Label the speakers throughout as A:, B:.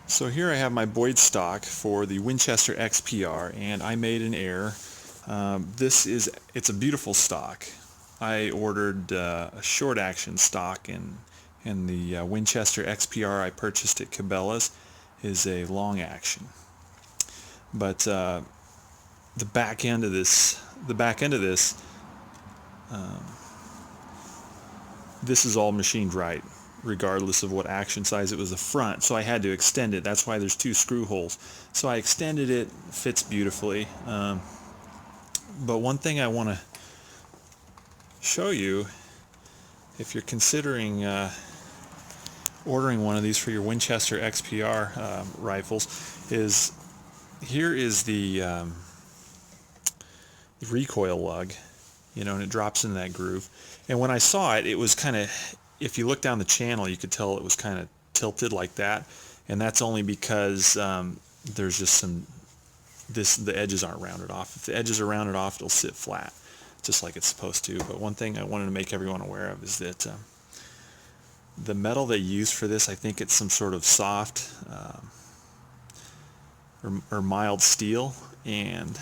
A: So here I have my Boyd stock for the Winchester XPR, and I made an error. It's a beautiful stock. I ordered a short action stock, and the Winchester XPR I purchased at Cabela's is a long action. But the back end of this, this is all machined right, regardless of what action size. It was the front, so I had to extend it. That's why there's two screw holes. So I extended it, fits beautifully. But one thing I want to show you, if you're considering ordering one of these for your Winchester XPR rifles, is here is the recoil lug, and it drops into that groove. And when I saw it, it was kind of, if you look down the channel, you could tell it was kind of tilted like that, and that's only because there's just the edges aren't rounded off. If the edges are rounded off, it'll sit flat, just like it's supposed to. But one thing I wanted to make everyone aware of is that the metal they use for this, I think it's some sort of soft or mild steel, and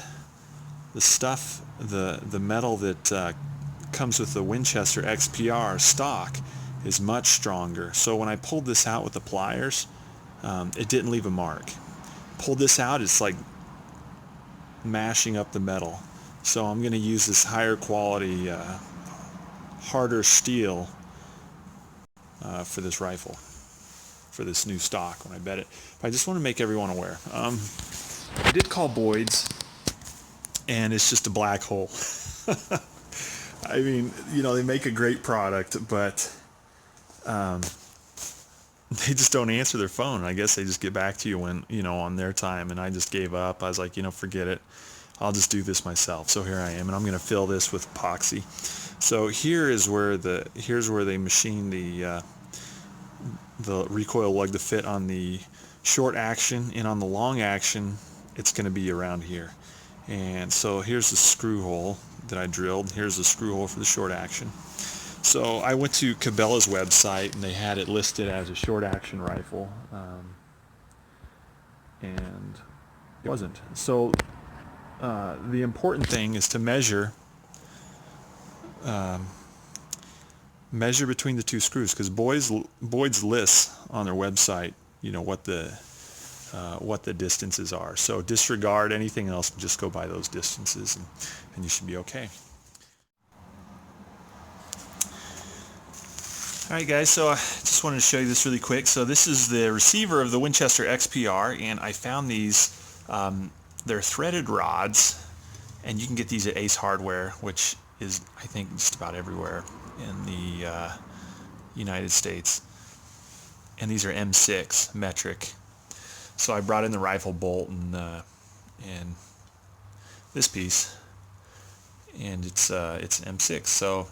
A: the metal that comes with the Winchester XPR stock is much stronger. So when I pulled this out with the pliers, it didn't leave a mark. Pulled this out, it's like mashing up the metal. So I'm going to use this higher quality, harder steel for this rifle, for this new stock when I bet it. But I just want to make everyone aware. I did call Boyds, and it's just a black hole. I mean, they make a great product, but they just don't answer their phone. I guess they just get back to you when, on their time, and I just gave up. I was like, forget it. I'll just do this myself. So here I am, and I'm going to fill this with epoxy. So here's where they machine the recoil lug to fit on the short action, and on the long action, it's going to be around here. And so here's the screw hole that I drilled. Here's the screw hole for the short action. So I went to Cabela's website, and they had it listed as a short action rifle, and it wasn't. So the important thing is to measure between the two screws, because Boyd's lists on their website, what the distances are. So disregard anything else and just go by those distances, and you should be okay. Alright guys, so I just wanted to show you this really quick. So this is the receiver of the Winchester XPR, and I found these, they're threaded rods, and you can get these at Ace Hardware, which is, I think, just about everywhere in the United States. And these are M6 metric. So I brought in the rifle bolt and this piece, and it's an M6. So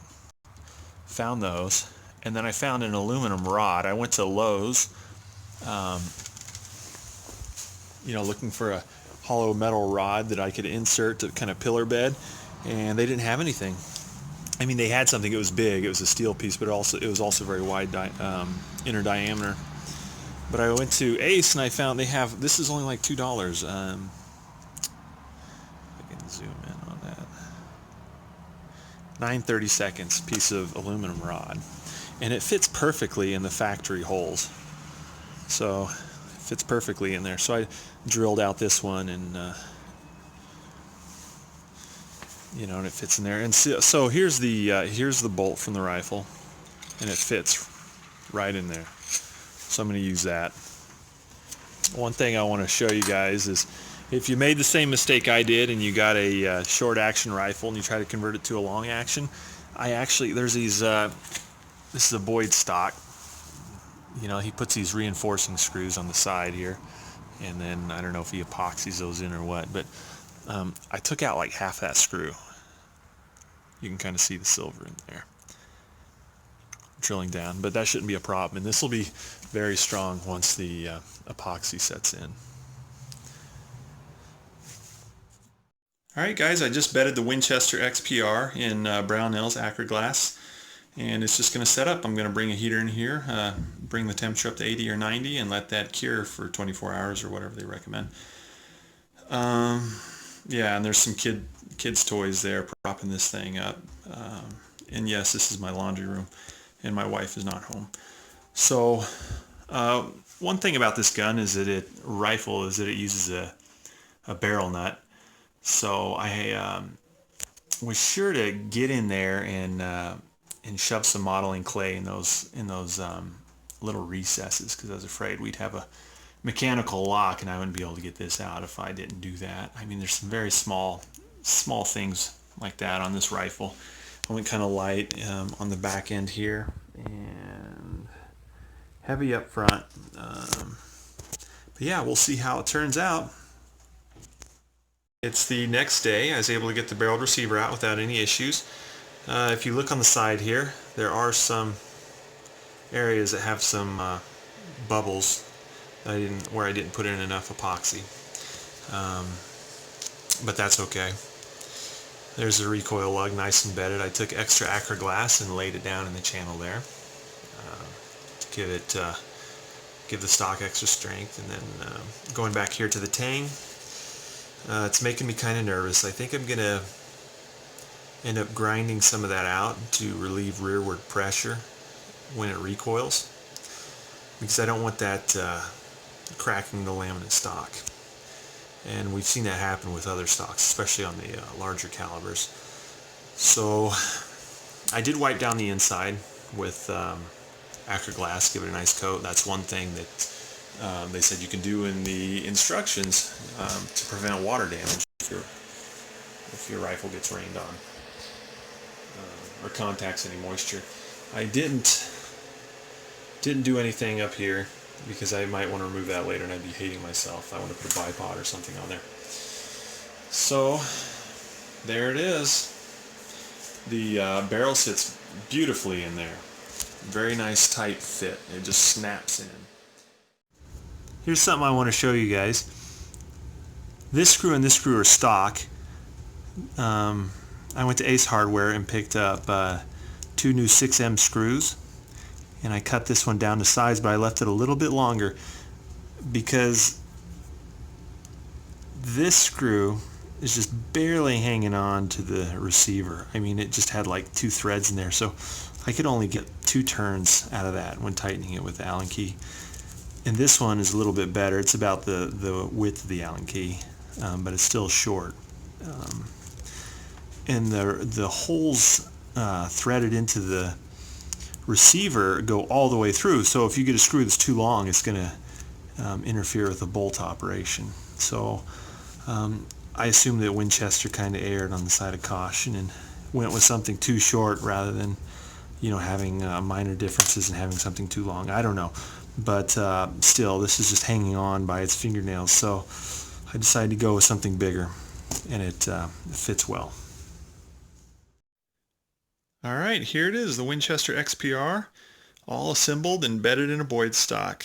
A: found those, and then I found an aluminum rod. I went to Lowe's, looking for a hollow metal rod that I could insert to kind of pillar bed, and they didn't have anything. I mean, they had something. It was big. It was a steel piece, but it was also very wide inner diameter. But I went to Ace, and I found this is only like $2. I can zoom in on that. 9/32 piece of aluminum rod, and it fits perfectly in the factory holes. So it fits perfectly in there. So I drilled out this one, and and it fits in there. And so here's the bolt from the rifle, and it fits right in there. So I'm going to use that. One thing I want to show you guys is, if you made the same mistake I did and you got a short action rifle and you try to convert it to a long action, there's these, this is a Boyd stock. He puts these reinforcing screws on the side here, and then I don't know if he epoxies those in or what, but I took out like half that screw. You can kind of see the silver in there, drilling down, but that shouldn't be a problem, and this will be very strong once the epoxy sets in. Alright guys, I just bedded the Winchester XPR in Brownells Acroglass, and it's just going to set up. I'm going to bring a heater in here, bring the temperature up to 80 or 90, and let that cure for 24 hours or whatever they recommend. Yeah, and there's some kids' toys there propping this thing up. And yes, this is my laundry room, and my wife is not home. So one thing about this gun is that it uses a barrel nut. So I was sure to get in there and shove some modeling clay in those little recesses, because I was afraid we'd have a mechanical lock and I wouldn't be able to get this out if I didn't do that. I mean, there's some very small things like that on this rifle. I went kind of light on the back end here and heavy up front. But yeah, we'll see how it turns out. It's the next day. I was able to get the barreled receiver out without any issues. If you look on the side here, there are some areas that have some bubbles where I didn't put in enough epoxy, but that's okay. There's the recoil lug, nice and bedded. I took extra acrylic glass and laid it down in the channel there to give the stock extra strength. And then going back here to the tang, it's making me kind of nervous. I think I'm gonna end up grinding some of that out to relieve rearward pressure when it recoils, because I don't want that cracking the laminate stock. And we've seen that happen with other stocks, especially on the larger calibers. So I did wipe down the inside with acrylic glass, give it a nice coat. That's one thing that they said you can do in the instructions to prevent water damage if your rifle gets rained on or contacts any moisture. I didn't do anything up here because I might want to remove that later and I'd be hating myself. I want to put a bipod or something on there. So there it is. The barrel sits beautifully in there. Very nice tight fit. It just snaps in. Here's something I want to show you guys. This screw and this screw are stock. I went to Ace Hardware and picked up 2 new 6M screws, and I cut this one down to size, but I left it a little bit longer because this screw is just barely hanging on to the receiver. I mean, it just had like 2 threads in there, so I could only get 2 turns out of that when tightening it with the Allen key. And this one is a little bit better. It's about the width of the Allen key, but it's still short. And the holes threaded into the receiver go all the way through. So if you get a screw that's too long, it's going to interfere with the bolt operation. So I assume that Winchester kind of erred on the side of caution and went with something too short rather than, you know, having minor differences and having something too long. I don't know, but still, this is just hanging on by its fingernails. So I decided to go with something bigger, and it fits well. All right, here it is, the Winchester XPR, all assembled and bedded in a Boyds stock.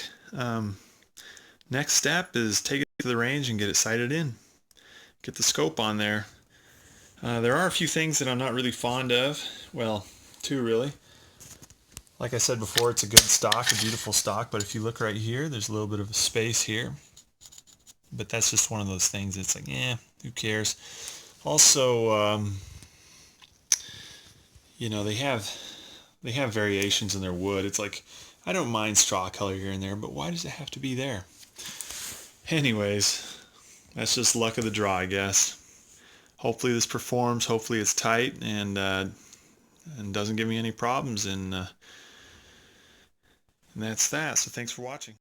A: Next step is take it to the range and get it sighted in. Get the scope on there. There are a few things that I'm not really fond of. Well, 2 really. Like I said before, it's a good stock, a beautiful stock, but if you look right here, there's a little bit of a space here. But that's just one of those things that's like, who cares? Also, you know, they have variations in their wood. It's like, I don't mind straw color here and there, but why does it have to be there? Anyways, that's just luck of the draw, I guess. Hopefully this performs. Hopefully it's tight and doesn't give me any problems. And that's that. So thanks for watching.